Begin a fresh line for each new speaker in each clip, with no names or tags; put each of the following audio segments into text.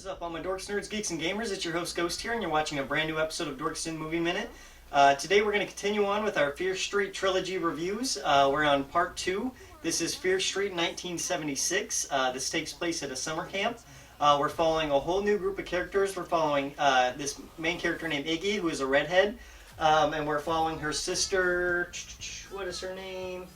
up, all my dorks, nerds, geeks, and gamers? It's your host Ghost here, and you're watching a brand new episode of Dorks in Movie Minute. Today we're going to continue on with our Fear Street trilogy reviews. We're on part 2. This is Fear Street 1976. This takes place at a summer camp. We're following a whole new group of characters. We're following this main character named Iggy, who is a redhead, and we're following her sister. What is her name?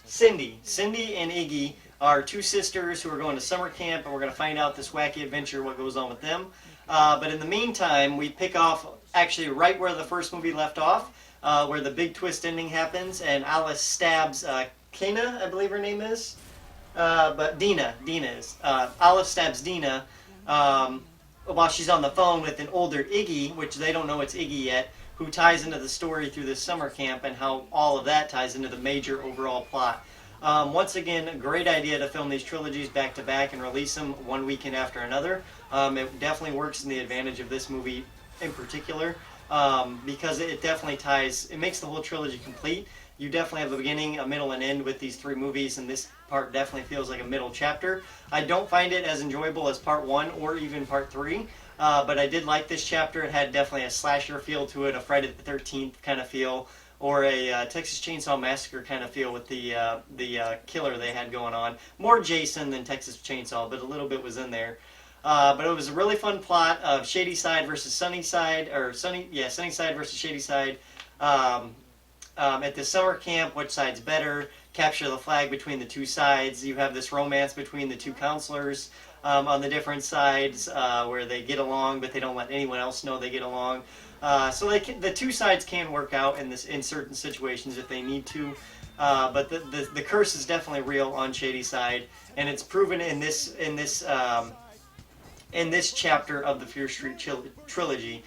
Cindy. Cindy and Iggy are two sisters who are going to summer camp, and we're going to find out this wacky adventure, what goes on with them. But in the meantime, we pick off actually right where the first movie left off, where the big twist ending happens, and Alice stabs Kana, I believe her name is, but Dina is. Alice stabs Dina while she's on the phone with an older Iggy, which they don't know it's Iggy yet, who ties into the story through this summer camp and how all of that ties into the major overall plot. Once again, a great idea to film these trilogies back to back and release them one weekend after another. It definitely works in the advantage of this movie in particular, because it definitely ties, it makes the whole trilogy complete. You definitely have a beginning, a middle, and end with these three movies, and this part definitely feels like a middle chapter. I don't find it as enjoyable as part 1 or even part 3, but I did like this chapter. It had definitely a slasher feel to it, a Friday the 13th kind of feel, or a Texas Chainsaw Massacre kind of feel with the killer they had going on. More Jason than Texas Chainsaw, but a little bit was in there. But it was a really fun plot of Shady Side versus Sunny Side, or Sunny Side versus Shady Side. At the summer camp, which side's better? Capture the flag between the two sides. You have this romance between the two counselors on the different sides, where they get along, but they don't let anyone else know they get along. So the two sides can work out in certain situations if they need to. But the curse is definitely real on Shady Side, and it's proven in this chapter of the Fear Street trilogy.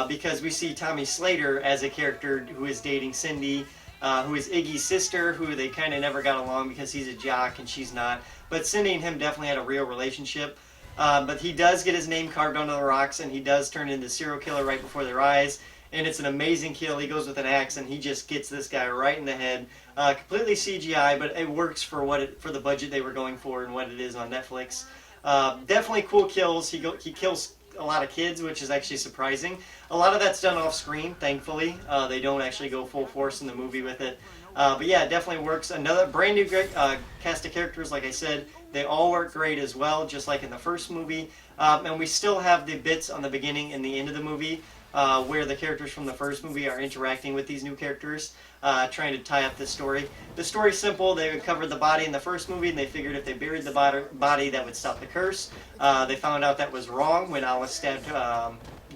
Because we see Tommy Slater as a character who is dating Cindy, who is Iggy's sister, who they kind of never got along because he's a jock and she's not. But Cindy and him definitely had a real relationship. But he does get his name carved onto the rocks, and he does turn into a serial killer right before their eyes. And it's an amazing kill. He goes with an axe, and he just gets this guy right in the head. Completely CGI, but it works for for the budget they were going for and what it is on Netflix. Definitely cool kills. He kills a lot of kids, which is actually surprising. A lot of that's done off screen, thankfully. They don't actually go full force in the movie with it. But yeah, it definitely works. Another brand new great cast of characters, like I said. They all work great as well, just like in the first movie. And we still have the bits on the beginning and the end of the movie where the characters from the first movie are interacting with these new characters, trying to tie up this story. The story's simple. They covered the body in the first movie, and they figured if they buried the body, that would stop the curse. They found out that was wrong when Alice stabbed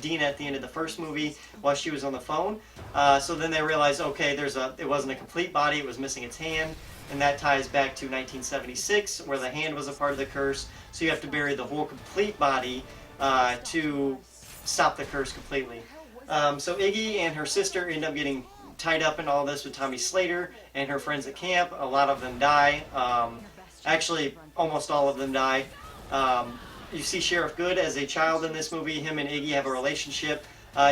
Dina at the end of the first movie while she was on the phone. So then they realized, okay, it wasn't a complete body, it was missing its hand. And that ties back to 1976, where the hand was a part of the curse. So you have to bury the whole complete body to stop the curse completely. So Iggy and her sister end up getting tied up in all this with Tommy Slater and her friends at camp. A lot of them die. Actually, almost all of them die. You see Sheriff Good as a child in this movie. Him and Iggy have a relationship.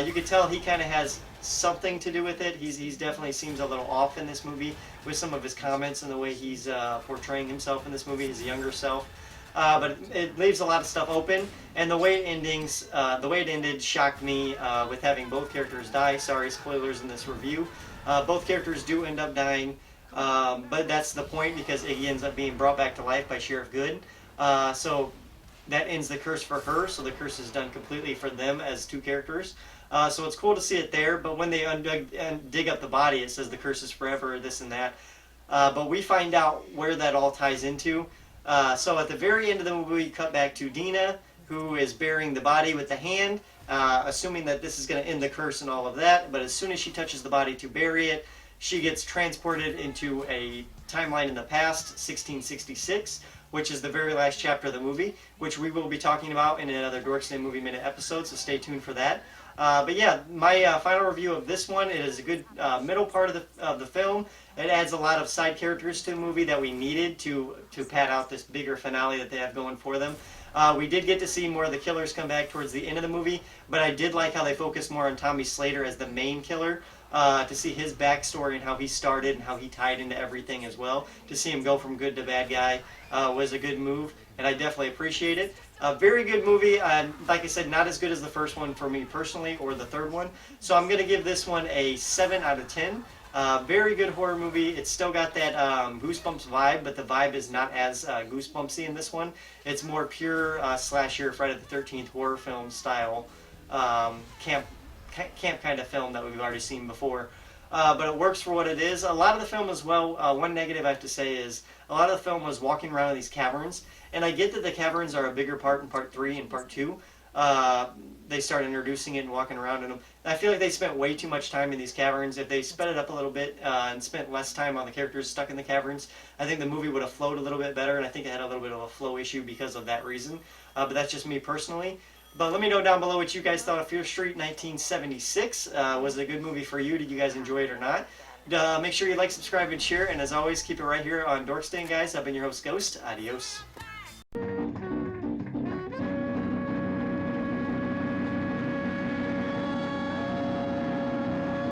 You could tell he kind of has something to do with it. He's definitely seems a little off in this movie with some of his comments and the way he's portraying himself in this movie, his younger self. But it leaves a lot of stuff open, and the way it ended shocked me with having both characters die. Sorry, spoilers in this review. Both characters do end up dying, but that's the point because Iggy ends up being brought back to life by Sheriff Good. So that ends the curse for her, so the curse is done completely for them as two characters. So it's cool to see it there, but when they dig up the body, it says the curse is forever, this and that. But we find out where that all ties into. So at the very end of the movie, we cut back to Dina, who is burying the body with the hand, assuming that this is going to end the curse and all of that. But as soon as she touches the body to bury it, she gets transported into a timeline in the past, 1666, which is the very last chapter of the movie, which we will be talking about in another Dorks in Movie Minute episode, so stay tuned for that. But yeah, my final review of this one, it is a good middle part of the film. It adds a lot of side characters to the movie that we needed to pad out this bigger finale that they have going for them. We did get to see more of the killers come back towards the end of the movie, but I did like how they focused more on Tommy Slater as the main killer, to see his backstory and how he started and how he tied into everything as well. To see him go from good to bad guy was a good move. and I definitely appreciate it. A very good movie. Like I said, not as good as the first one for me personally, or the third one. So I'm going to give this one a 7 out of 10. Very good horror movie. It's still got that Goosebumps vibe, but the vibe is not as Goosebumpsy in this one. It's more pure slasher Friday the 13th horror film style camp kind of film that we've already seen before. But it works for what it is. A lot of the film as well, one negative I have to say is a lot of the film was walking around in these caverns. And I get that the caverns are a bigger part in part 3 and part 2. They start introducing it and walking around in them. And I feel like they spent way too much time in these caverns. If they sped it up a little bit and spent less time on the characters stuck in the caverns, I think the movie would have flowed a little bit better. And I think it had a little bit of a flow issue because of that reason. But that's just me personally. But let me know down below what you guys thought of Fear Street 1976. Was it a good movie for you? Did you guys enjoy it or not? Make sure you like, subscribe, and share. And as always, keep it right here on Dorks Den, guys. I've been your host, Ghost. Adios.